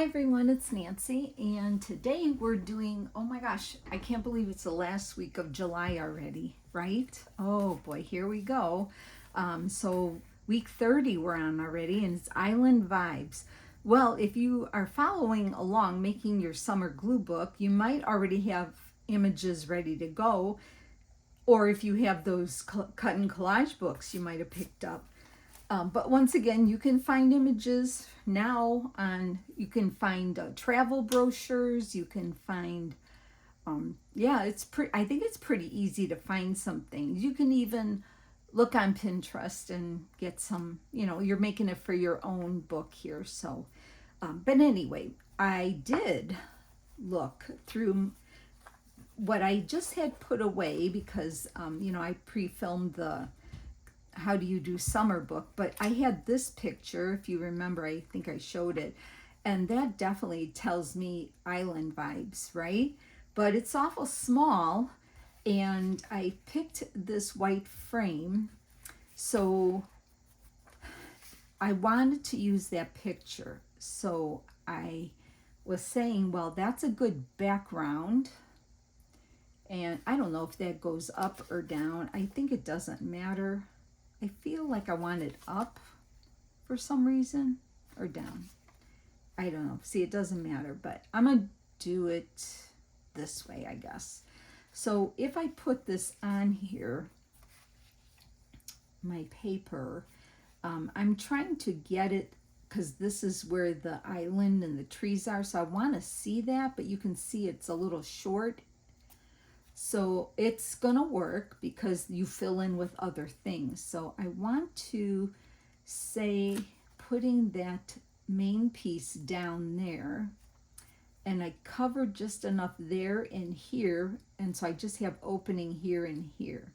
Hi everyone, it's Nancy, and today we're doing, oh my gosh, I can't believe it's the last week of July already, right? Oh boy, here we go. So week 30 we're on already, and it's Island Vibes. Well, if you are following along making your summer glue book, you might already have images ready to go, or if you have those cut and collage books you might have picked up. But once again, you can find images now on, you can find travel brochures, you can find, yeah, I think it's pretty easy to find some things. You can even look on Pinterest and get some, you're making it for your own book here. So, but anyway, I did look through what I just had put away because, I pre-filmed the how do you do summer book, but I had this picture, if you remember, I think I showed it, and that definitely tells me island vibes, right? But it's awful small, and I picked this white frame, so I wanted to use that picture. So I was saying, well, that's a good background, and I don't know if that goes up or down. I think it doesn't matter. I feel like I want it up for some reason, or down. I don't know. See, it doesn't matter, but I'm going to do it this way, I guess. So if I put this on here, my paper, I'm trying to get it because this is where the island and the trees are. So I want to see that, but you can see it's a little short. So it's gonna work because you fill in with other things. So I want to say putting that main piece down there, and I covered just enough there and here, and so I just have opening here and here,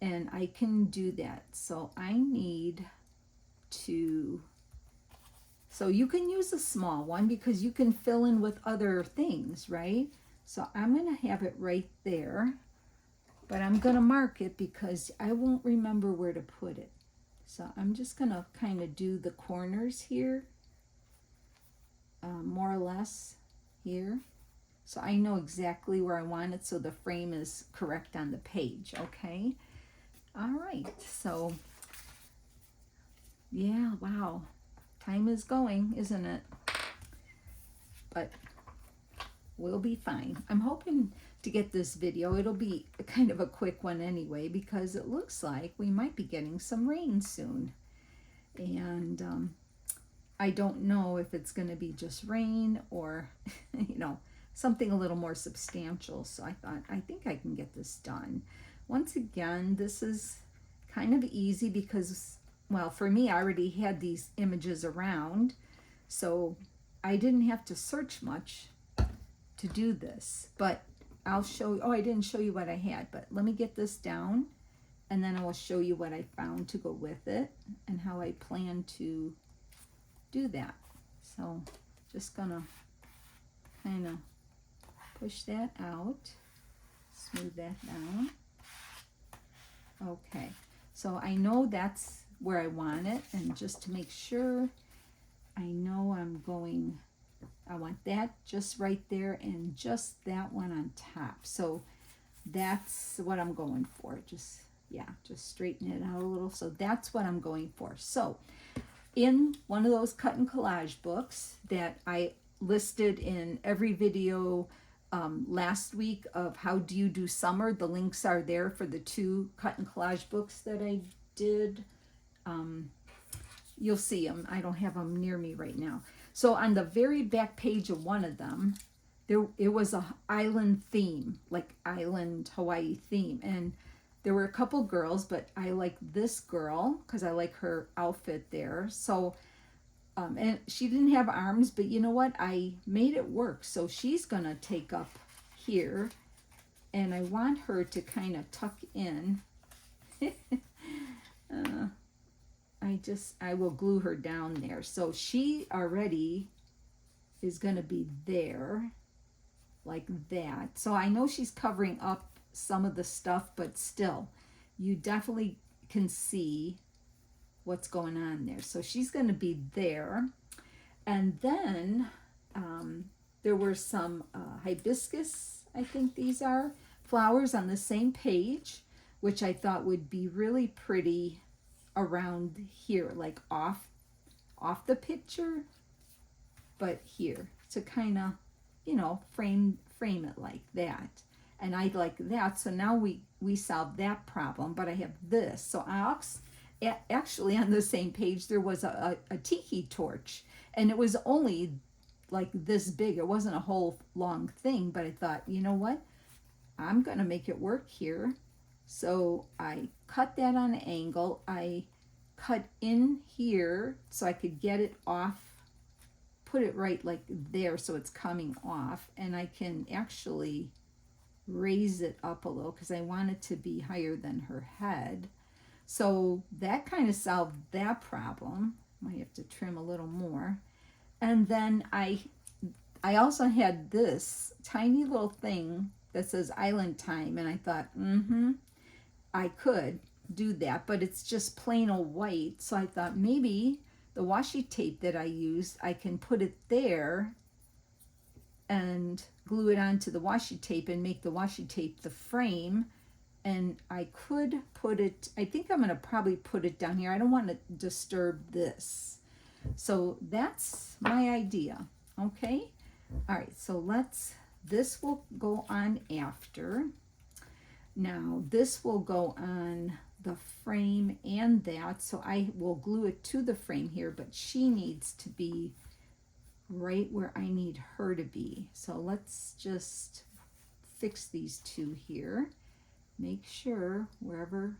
and I can do that. So I need to, so you can use a small one because you can fill in with other things, right? So I'm going to have it right there, but I'm going to mark it because I won't remember where to put it. So I'm just going to kind of do the corners here, more or less here. So I know exactly where I want it so the frame is correct on the page, okay? All right, so yeah, wow. Time is going, isn't it? But we'll be fine. I'm hoping to get this video. It'll be kind of a quick one anyway because it looks like we might be getting some rain soon. And I don't know if it's going to be just rain or, something a little more substantial. So I thought, I think I can get this done. Once again, this is kind of easy because, well, for me, I already had these images around. So I didn't have to search much to do this, but I'll show you. Oh, I didn't show you what I had, but let me get this down and then I will show you what I found to go with it and how I plan to do that. So just gonna kind of push that out, smooth that down. Okay, so I know that's where I want it, and just to make sure I know I want that just right there and just that one on top. So that's what I'm going for. Just straighten it out a little. So that's what I'm going for. So in one of those cut and collage books that I listed in every video last week of how do you do summer, the links are there for the 2 cut and collage books that I did. You'll see them. I don't have them near me right now. So on the very back page of one of them, it was a island theme, like island Hawaii theme. And there were a couple girls, but I like this girl because I like her outfit there. So, and she didn't have arms, but you know what? I made it work. So she's going to take up here, and I want her to kind of tuck in. I will glue her down there. So she already is going to be there like that. So I know she's covering up some of the stuff, but still, you definitely can see what's going on there. So she's going to be there. And then there were some hibiscus, I think these are, flowers on the same page, which I thought would be really pretty around here, like off the picture, but here to kind of, you know, frame it like that. And I like that, so now we solved that problem. But I have this, so actually on the same page there was a tiki torch, and it was only like this big. It wasn't a whole long thing, but I thought, you know what, I'm gonna make it work here. So I cut that on an angle. I cut in here so I could get it off, put it right like there so it's coming off, and I can actually raise it up a little because I want it to be higher than her head. So that kind of solved that problem. Might have to trim a little more. And then I also had this tiny little thing that says Island Time, and I thought, I could do that, but it's just plain old white. So I thought maybe the washi tape that I used, I can put it there and glue it onto the washi tape and make the washi tape the frame. And I could put it, I think I'm going to probably put it down here. I don't want to disturb this. So that's my idea. Okay. All right. So this will go on after. Now this will go on the frame and that. So I will glue it to the frame here, but she needs to be right where I need her to be. So let's just fix these two here. Make sure wherever,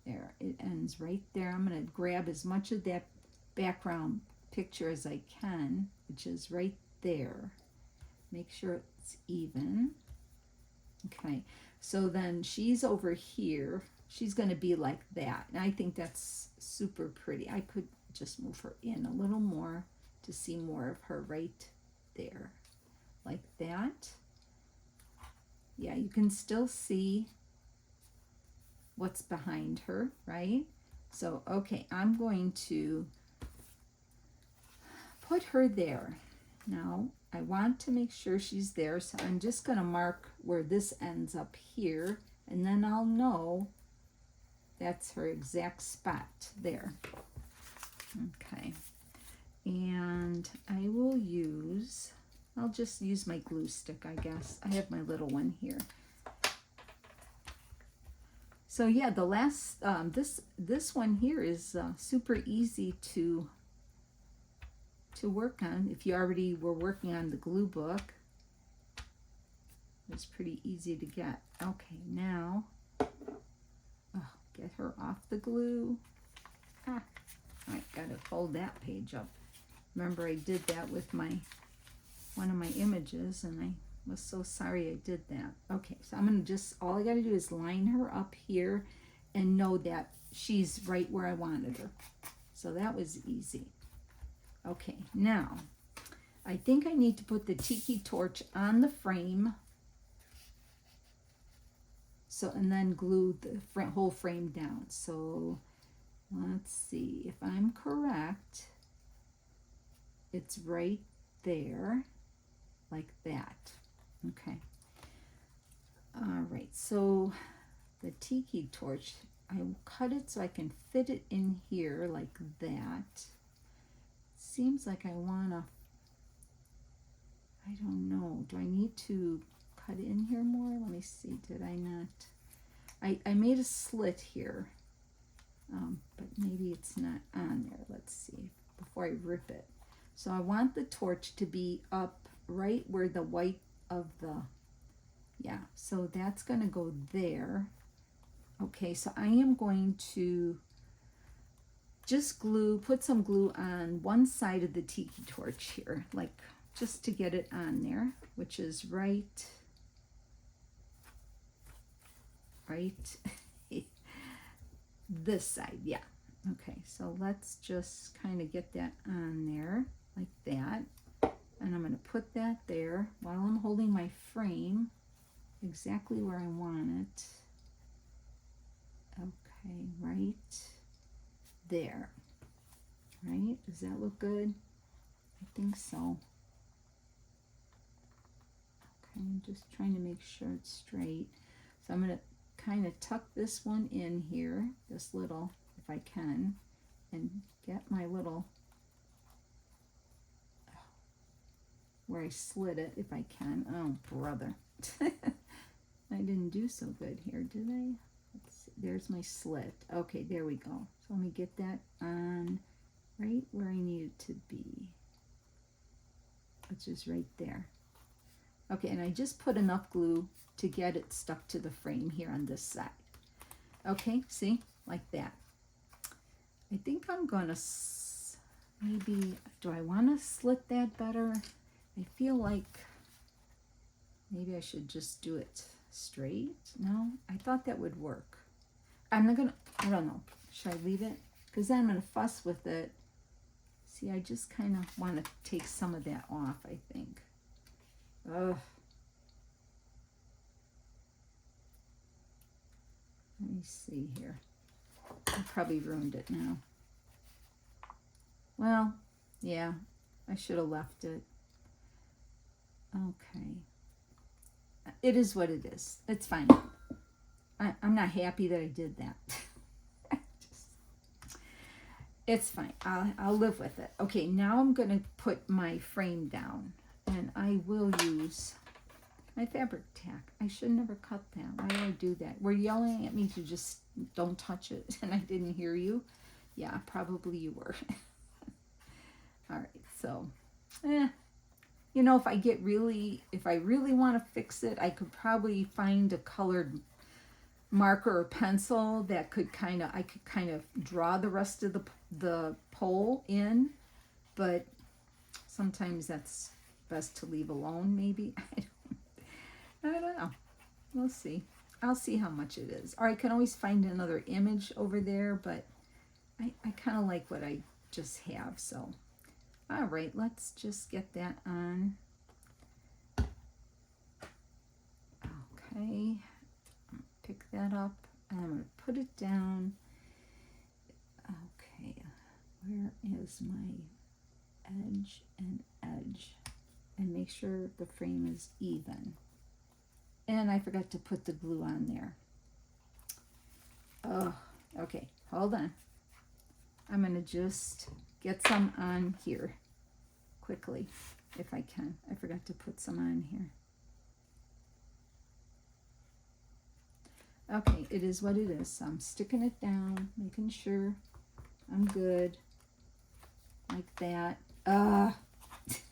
there, it ends right there. I'm going to grab as much of that background picture as I can, which is right there. Make sure it's even. Okay, so then she's over here. She's going to be like that. And I think that's super pretty. I could just move her in a little more to see more of her right there, like that. Yeah, you can still see what's behind her, right? So, okay, I'm going to put her there. Now, I want to make sure she's there, so I'm just going to mark where this ends up here, and then I'll know that's her exact spot there. Okay. And I will I'll just use my glue stick, I guess. I have my little one here. So yeah, the last, this one here is super easy to work on. If you already were working on the glue book, it's pretty easy to get. Okay, now, get her off the glue. All right, gotta fold that page up. Remember, I did that with one of my images, and I was so sorry I did that. Okay, so I'm gonna all I gotta do is line her up here and know that she's right where I wanted her. So that was easy. Okay, now I think I need to put the tiki torch on the frame. So, and then glue the whole frame down. So let's see if I'm correct. It's right there, like that. Okay. All right, so the tiki torch, I will cut it so I can fit it in here like that. Seems like I wanna, I don't know, do I need to cut in here more? Let me see, did I not? I made a slit here, but maybe it's not on there. Let's see, before I rip it. So I want the torch to be up right where the white of the, yeah, so that's gonna go there. Okay, so I am going to just put some glue on one side of the tiki torch here, like just to get it on there, which is right this side, yeah. Okay, so let's just kind of get that on there like that, and I'm going to put that there while I'm holding my frame exactly where I want it. Okay, right there. Right, does that look good? I think so. I'm just trying to make sure it's straight. So I'm going to kind of tuck this one in here, this little, if I can, and get my little, where I slid it, if I can. Oh, brother. I didn't do so good here, did I? Let's see. There's my slit. Okay, there we go. So let me get that on right where I need it to be, which is right there. Okay, and I just put enough glue to get it stuck to the frame here on this side. Okay, see, like that. I think I'm gonna maybe, do I want to slit that better? I feel like maybe I should just do it straight. No, I thought that would work. I'm not gonna, I don't know. Should I leave it? Because then I'm gonna fuss with it. See, I just kind of want to take some of that off, I think. Ugh. Let me see here. I probably ruined it now. Well, yeah, I should have left it. Okay. It is what it is. It's fine. I'm not happy that I did that. It's fine. I'll live with it. Okay, now I'm going to put my frame down. And I will use my fabric tack. I should never cut that. Why did I do that? Were you yelling at me to just don't touch it and I didn't hear you? Yeah, probably you were. All right, so, you know, if I really want to fix it, I could probably find a colored marker or pencil that I could kind of draw the rest of the pole in, but sometimes that's best to leave alone, maybe. I don't know. We'll see. I'll see how much it is. Or I can always find another image over there, but I kind of like what I just have, so. All right, let's just get that on. Okay, pick that up, and I'm going to put it down. Okay, where is my edge and edge? And make sure the frame is even. And I forgot to put the glue on there. Oh, okay, hold on. I'm going to just get some on here quickly, if I can. I forgot to put some on here. Okay, it is what it is. So I'm sticking it down, making sure I'm good, like that.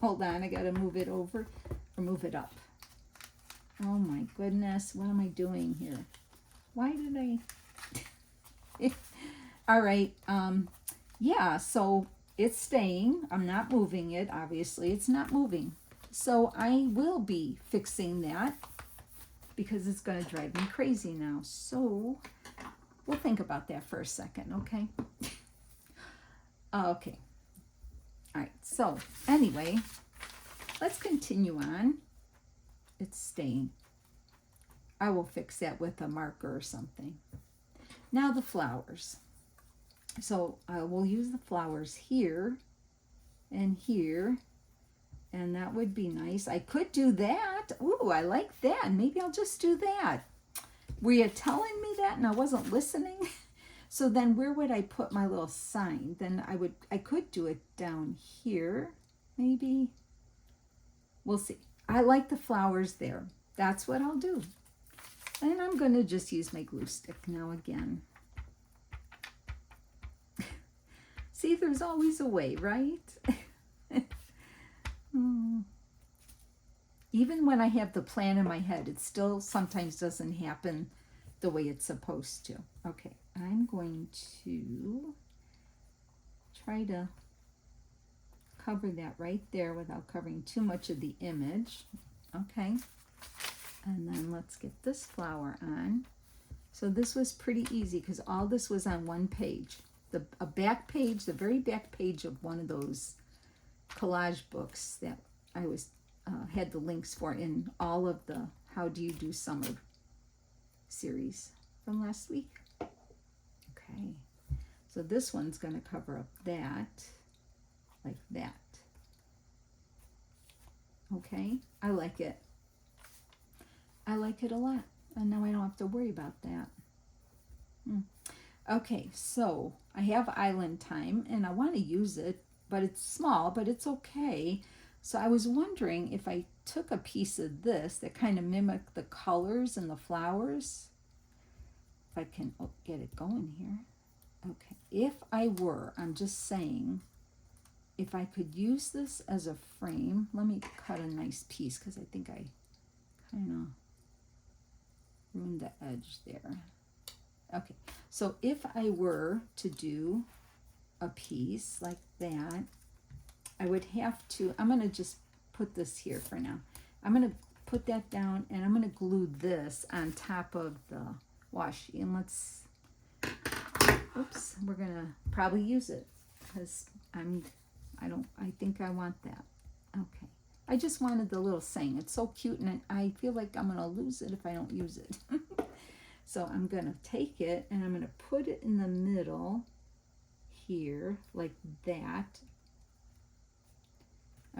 Hold on, I gotta move it over or move it up. Oh my goodness, what am I doing here? Why did I? All right, yeah, so it's staying. I'm not moving it, obviously. It's not moving. So I will be fixing that because it's going to drive me crazy now. So we'll think about that for a second, okay? Okay. All right, so anyway, let's continue on. It's staying. I will fix that with a marker or something. Now the flowers. So we'll use the flowers here and here, and that would be nice. I could do that. Ooh, I like that. Maybe I'll just do that. Were you telling me that and I wasn't listening? So then where would I put my little sign? Then I could do it down here, maybe. We'll see. I like the flowers there. That's what I'll do. And I'm going to just use my glue stick now again. See, there's always a way, right? Even when I have the plan in my head, it still sometimes doesn't happen the way it's supposed to. Okay, I'm going to try to cover that right there without covering too much of the image. Okay, and then let's get this flower on. So this was pretty easy because all this was on one page. A back page, the very back page of one of those collage books that I was had the links for in all of the How Do You Do Summer series from last week. Okay, so this one's going to cover up that, like that. Okay, I like it. I like it a lot. And now I don't have to worry about that. Okay, so I have Island Time and I want to use it, but it's small, but it's okay. So I was wondering if I took a piece of this that kind of mimicked the colors and the flowers. If I can get it going here. Okay, if I were, I'm just saying, if I could use this as a frame, let me cut a nice piece because I think I kind of ruined the edge there. Okay, so if I were to do a piece like that, I would have to, I'm going to just put this here for now. I'm going to put that down and I'm going to glue this on top of the washi. And let's, oops, we're going to probably use it because I think I want that. Okay. I just wanted the little saying. It's so cute and I feel like I'm going to lose it if I don't use it. So I'm going to take it and I'm going to put it in the middle here like that.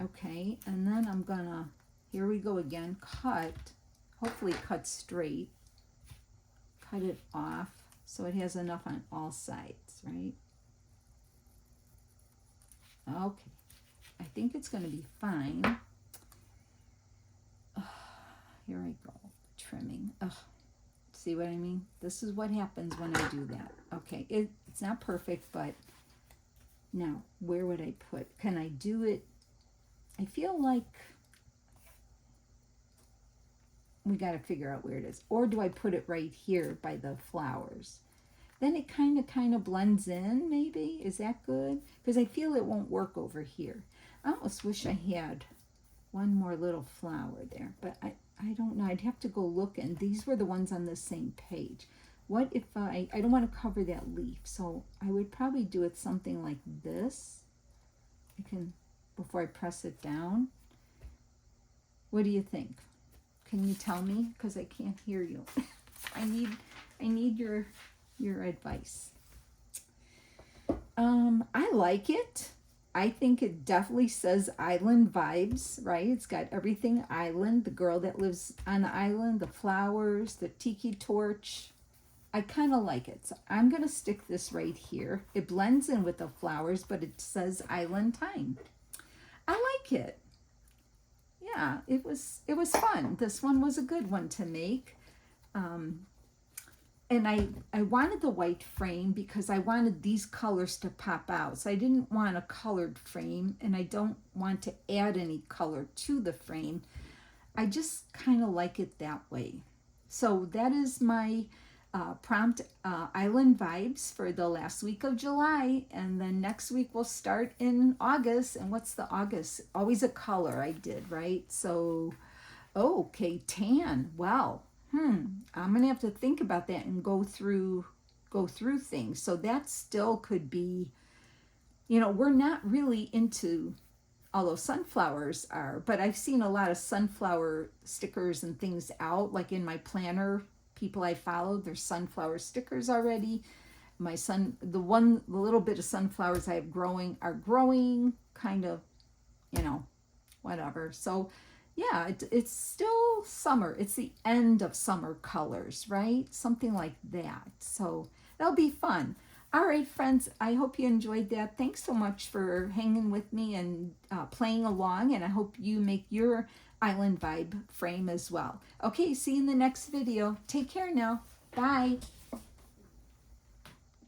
Okay, and then I'm going to, here we go again, hopefully cut straight. Cut it off so it has enough on all sides, right? Okay, I think it's going to be fine. Here I go, trimming. See what I mean? This is what happens when I do that. Okay, it's not perfect, but now where would I put? Can I do it? I feel like we got to figure out where it is. Or do I put it right here by the flowers? Then it kind of blends in, maybe. Is that good? Because I feel it won't work over here. I almost wish I had one more little flower there, but I don't know. I'd have to go look, and these were the ones on the same page. What if I don't want to cover that leaf, so I would probably do it something like this. I can, before I press it down. What do you think? Can you tell me? Because I can't hear you. I need your advice. I like it. I think it definitely says island vibes, right? It's got everything island, the girl that lives on the island, the flowers, the tiki torch. I kind of like it. So I'm going to stick this right here. It blends in with the flowers, but it says Island Time. I like it. Yeah, it was fun. This one was a good one to make. And I wanted the white frame because I wanted these colors to pop out. So I didn't want a colored frame, and I don't want to add any color to the frame. I just kind of like it that way. So that is my prompt island vibes for the last week of July, and then next week we'll start in August. And what's the August? Always a color I did, right? So, okay, tan. Well, I'm gonna have to think about that and go through things. So that still could be, we're not really into, although sunflowers are, but I've seen a lot of sunflower stickers and things out, like in my planner. People I follow, there's sunflower stickers already. The little bit of sunflowers I have are growing, kind of, whatever. So yeah, it's still summer. It's the end of summer colors, right? Something like that. So that'll be fun. All right, friends, I hope you enjoyed that. Thanks so much for hanging with me and playing along, and I hope you make your island vibe frame as well. Okay, see you in the next video. Take care now. Bye.